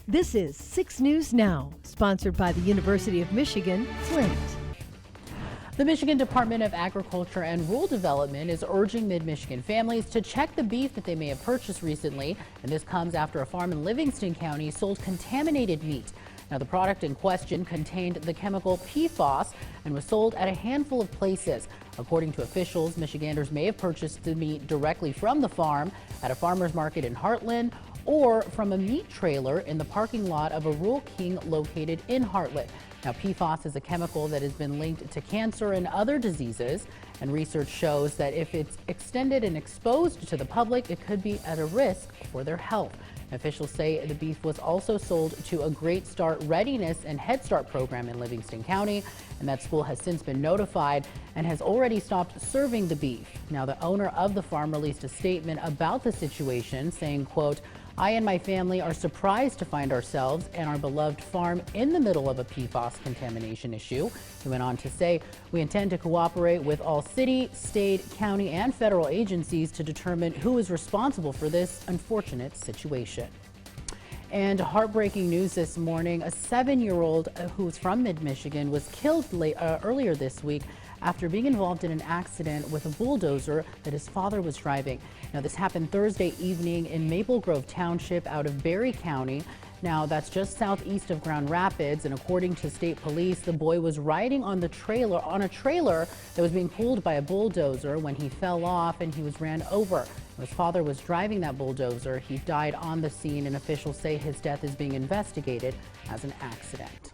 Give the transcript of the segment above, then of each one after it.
This is 6 News Now, sponsored by the University of Michigan, Flint. The Michigan Department of Agriculture and Rural Development is urging mid-Michigan families to check the beef that they may have purchased recently, and this comes after a farm in Livingston County sold contaminated meat. Now, the product in question contained the chemical PFAS and was sold at a handful of places. According to officials, Michiganders may have purchased the meat directly from the farm at a farmer's market in Heartland or from a meat trailer in the parking lot of a Rural King located in Heartland. Now, PFAS is a chemical that has been linked to cancer and other diseases, and research shows that if it's extended and exposed to the public, it could be at a risk for their health. Officials say the beef was also sold to a Great Start Readiness and Head Start program in Livingston County, and that school has since been notified and has already stopped serving the beef. Now, the owner of the farm released a statement about the situation, saying, quote, "I and my family are surprised to find ourselves and our beloved farm in the middle of a PFAS contamination issue." He went on to say, "We intend to cooperate with all city, state, county, and federal agencies to determine who is responsible for this unfortunate situation." And heartbreaking news this morning, a 7-year-old who's from mid-Michigan was killed earlier this week after being involved in an accident with a bulldozer that his father was driving. Now, this happened Thursday evening in Maple Grove Township out of Berry County. Now, that's just southeast of Grand Rapids, and according to state police, the boy was riding on a trailer that was being pulled by a bulldozer when he fell off and he was ran over. His father was driving that bulldozer. He died on the scene, and officials say his death is being investigated as an accident.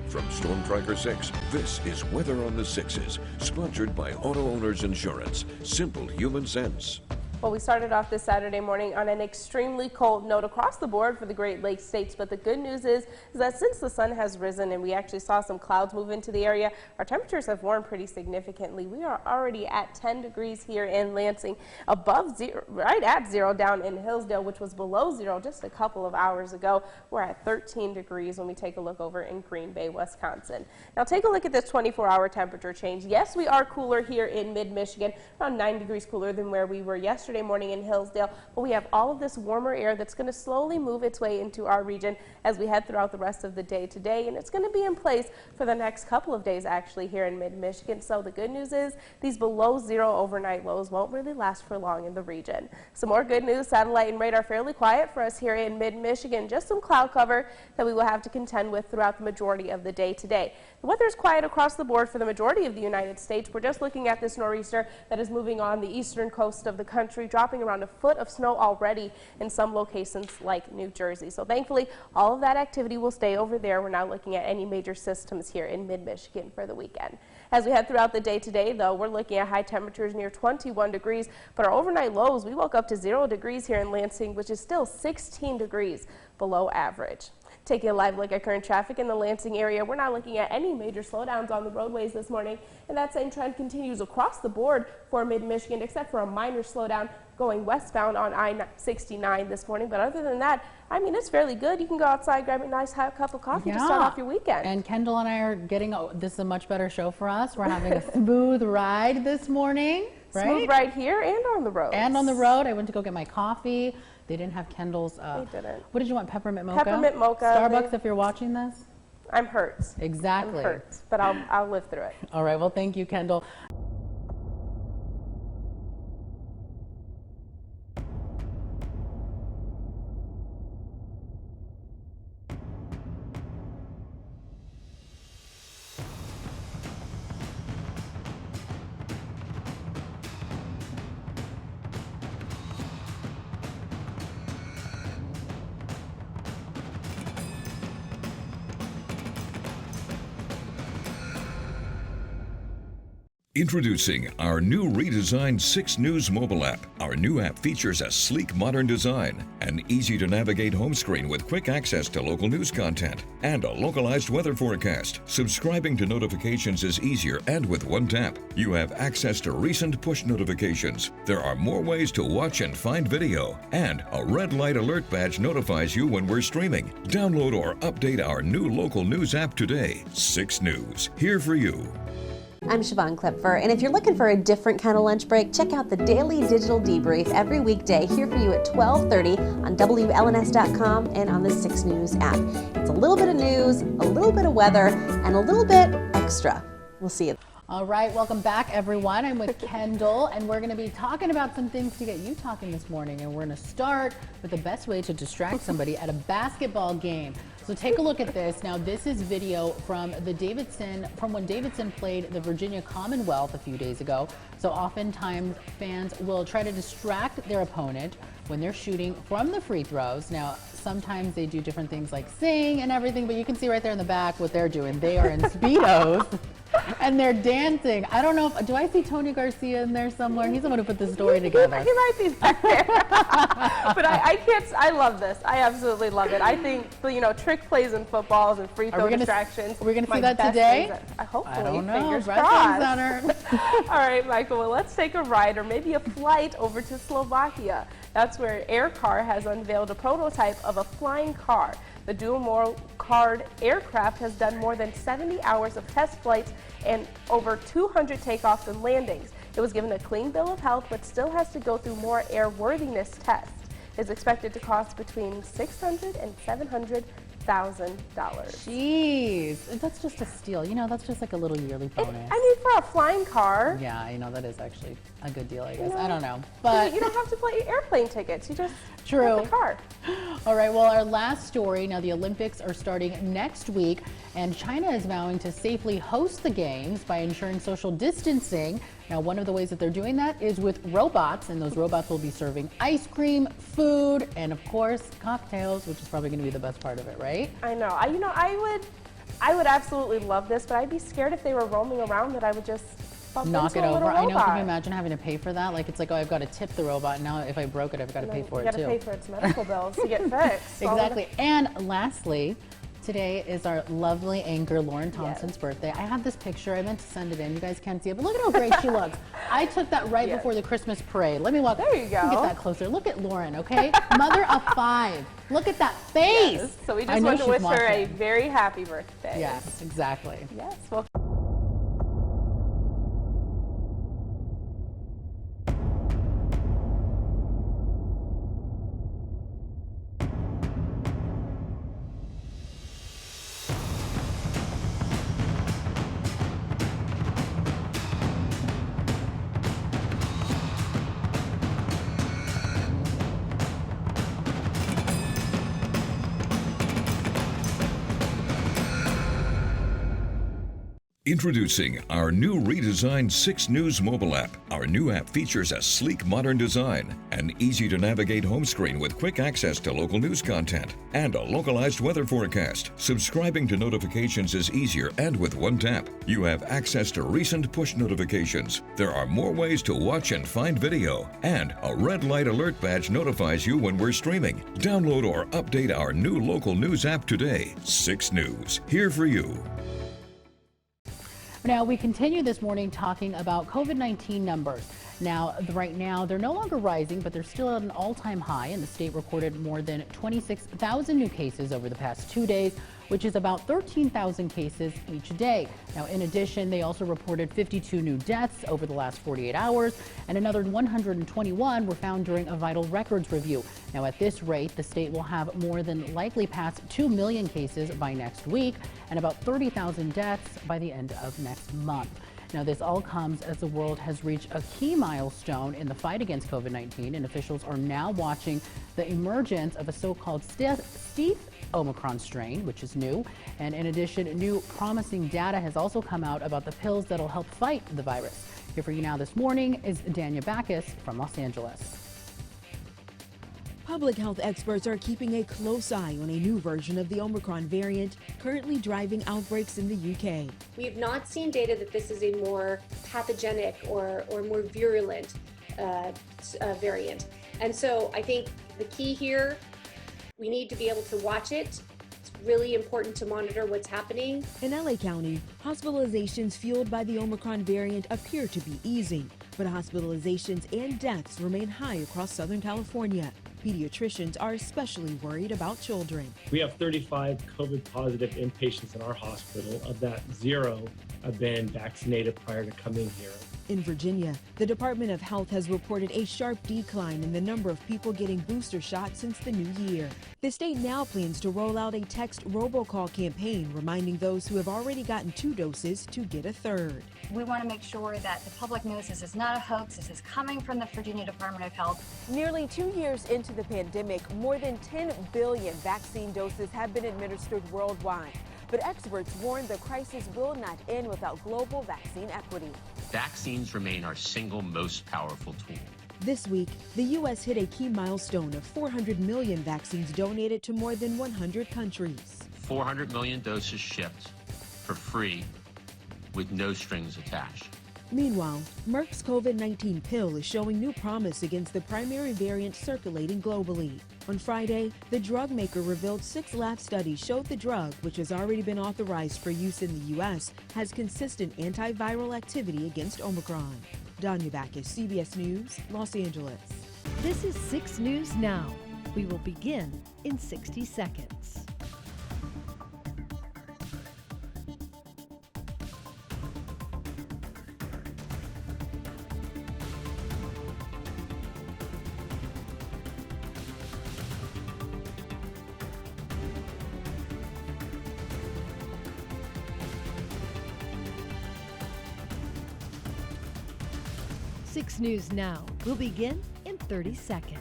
From Storm Tracker 6, this is Weather on the Sixes, sponsored by Auto Owners Insurance. Simple human sense. Well, we started off this Saturday morning on an extremely cold note across the board for the Great Lakes states, but the good news is that since the sun has risen and we actually saw some clouds move into the area, our temperatures have warmed pretty significantly. We are already at 10 degrees here in Lansing, above zero, right at zero down in Hillsdale, which was below zero just a couple of hours ago. We're at 13 degrees when we take a look over in Green Bay, Wisconsin. Now take a look at this 24-hour temperature change. Yes, we are cooler here in mid-Michigan, around 9 degrees cooler than where we were yesterday morning in Hillsdale, but we have all of this warmer air that's going to slowly move its way into our region as we head throughout the rest of the day today, and it's going to be in place for the next couple of days actually here in mid-Michigan. So the good news is these below zero overnight lows won't really last for long in the region. Some more good news: satellite and radar fairly quiet for us here in mid-Michigan, just some cloud cover that we will have to contend with throughout the majority of the day today. The weather is quiet across the board for the majority of the United States. We're just looking at this nor'easter that is moving on the eastern coast of the country, dropping around a foot of snow already in some locations like New Jersey. So thankfully, all of that activity will stay over there. We're not looking at any major systems here in mid-Michigan for the weekend. As we head throughout the day today, though, we're looking at high temperatures near 21 degrees, but our overnight lows, we woke up to 0 degrees here in Lansing, which is still 16 degrees below average. Taking a live look at current traffic in the Lansing area, we're not looking at any major slowdowns on the roadways this morning, and that same trend continues across the board for mid-Michigan, except for a minor slowdown going westbound on I-69 this morning. But other than that, I mean, it's fairly good. You can go outside, grab a nice hot cup of coffee to start off your weekend. And Kendall and I are getting, this is a much better show for us. We're having a smooth ride this morning. Right? Smooth ride here and on the road. And on the road. I went to go get my coffee. They didn't have Kendall's. They didn't. What did you want? Peppermint mocha? Peppermint mocha. Starbucks, if you're watching this. I'm hurt. Exactly. I'm hurt, but I'll live through it. All right. Well, thank you, Kendall. Introducing our new redesigned 6 News mobile app. Our new app features a sleek, modern design, an easy-to-navigate home screen with quick access to local news content, and a localized weather forecast. Subscribing to notifications is easier, and with one tap, you have access to recent push notifications. There are more ways to watch and find video, and a red light alert badge notifies you when we're streaming. Download or update our new local news app today. 6 News, here for you. I'm Siobhan Klepfer, and if you're looking for a different kind of lunch break, check out the Daily Digital Debrief every weekday here for you at 12:30 on WLNS.com and on the 6 News app. It's a little bit of news, a little bit of weather, and a little bit extra. We'll see you. All right, welcome back, everyone. I'm with Kendall, and we're going to be talking about some things to get you talking this morning. And we're going to start with the best way to distract somebody at a basketball game. So take a look at this. Now, this is video from when Davidson played the Virginia Commonwealth a few days ago. So oftentimes fans will try to distract their opponent when they're shooting from the free throws. Now, sometimes they do different things like sing and everything, but you can see right there in the back what they're doing. They are in Speedos. And they're dancing. I don't know if, do I see Tony Garcia in there somewhere? He's the one who put the story together. He might be back there. But I love this. I absolutely love it. I think, trick plays in footballs and free throw distractions. We're going to see that today? Hopefully, I don't know. fingers Breast crossed. Center. All right, Michael, well, let's take a ride or maybe a flight over to Slovakia. That's where Aircar has unveiled a prototype of a flying car. The dual-card aircraft has done more than 70 hours of test flights and over 200 takeoffs and landings. It was given a clean bill of health, but still has to go through more airworthiness tests. It's expected to cost between $600,000 and $700,000. Jeez, that's just a steal. That's just like a little yearly bonus. For a flying car. Yeah, that is actually a good deal, I guess. I don't know. But you don't have to play airplane tickets. You just True. get the car. All right, well, our last story. Now, the Olympics are starting next week, and China is vowing to safely host the games by ensuring social distancing. Now, one of the ways that they're doing that is with robots, and those robots will be serving ice cream, food, and of course, cocktails, which is probably going to be the best part of it, right? I know. I would absolutely love this, but I'd be scared if they were roaming around that I would just knock it over. I know. Can you imagine having to pay for that? Like, it's like, oh, I've got to tip the robot. Now, if I broke it, I've got to pay for it too. You got to pay for its medical bills to get fixed. Exactly. And lastly, today is our lovely anchor, Lauren Thompson's birthday. I have this picture. I meant to send it in. You guys can't see it, but look at how great she looks. I took that right before the Christmas parade. Let me walk. There you go. Get that closer. Look at Lauren, okay? Mother of 5. Look at that face. Yes. So we just want to wish her a very happy birthday. Yes, exactly. Yes. Well. Introducing our new redesigned 6 News mobile app. Our new app features a sleek, modern design, an easy-to-navigate home screen with quick access to local news content, and a localized weather forecast. Subscribing to notifications is easier, and with one tap, you have access to recent push notifications. There are more ways to watch and find video, and a red light alert badge notifies you when we're streaming. Download or update our new local news app today. 6 News, here for you. Now, we continue this morning talking about COVID-19 numbers. Now, right now, they're no longer rising, but they're still at an all-time high, and the state recorded more than 26,000 new cases over the past 2 days, which is about 13,000 cases each day. Now, in addition, they also reported 52 new deaths over the last 48 hours, and another 121 were found during a vital records review. Now, at this rate, the state will have more than likely pass 2 million cases by next week and about 30,000 deaths by the end of next month. Now, this all comes as the world has reached a key milestone in the fight against COVID-19, and officials are now watching the emergence of a so-called Steve Omicron strain, which is new. And in addition, new promising data has also come out about the pills that'll help fight the virus. Here for you now this morning is Danya Backus from Los Angeles. Public health experts are keeping a close eye on a new version of the Omicron variant currently driving outbreaks in the UK. We have not seen data that this is a more pathogenic or more virulent variant. And so I think the key here, we need to be able to watch it. It's really important to monitor what's happening. In LA County, hospitalizations fueled by the Omicron variant appear to be easing, but hospitalizations and deaths remain high across Southern California. Pediatricians are especially worried about children. We have 35 COVID positive inpatients in our hospital. Of that, 0 have been vaccinated prior to coming here. In Virginia, the Department of Health has reported a sharp decline in the number of people getting booster shots since the new year. The state now plans to roll out a text robocall campaign reminding those who have already gotten 2 doses to get a third. We want to make sure that the public knows this is not a hoax. This is coming from the Virginia Department of Health. Nearly 2 years into the pandemic, more than 10 billion vaccine doses have been administered worldwide. But experts warn the crisis will not end without global vaccine equity. Vaccines remain our single most powerful tool. This week, the U.S. hit a key milestone of 400 million vaccines donated to more than 100 countries. 400 million doses shipped for free with no strings attached. Meanwhile, Merck's COVID-19 pill is showing new promise against the primary variant circulating globally. On Friday, the drug maker revealed 6 lab studies showed the drug, which has already been authorized for use in the U.S., has consistent antiviral activity against Omicron. Danya Backus, CBS News, Los Angeles. This is 6 News Now. We will begin in 60 seconds. Six News Now will begin in 30 seconds.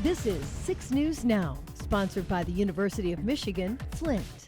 This is 6 News Now, sponsored by the University of Michigan, Flint.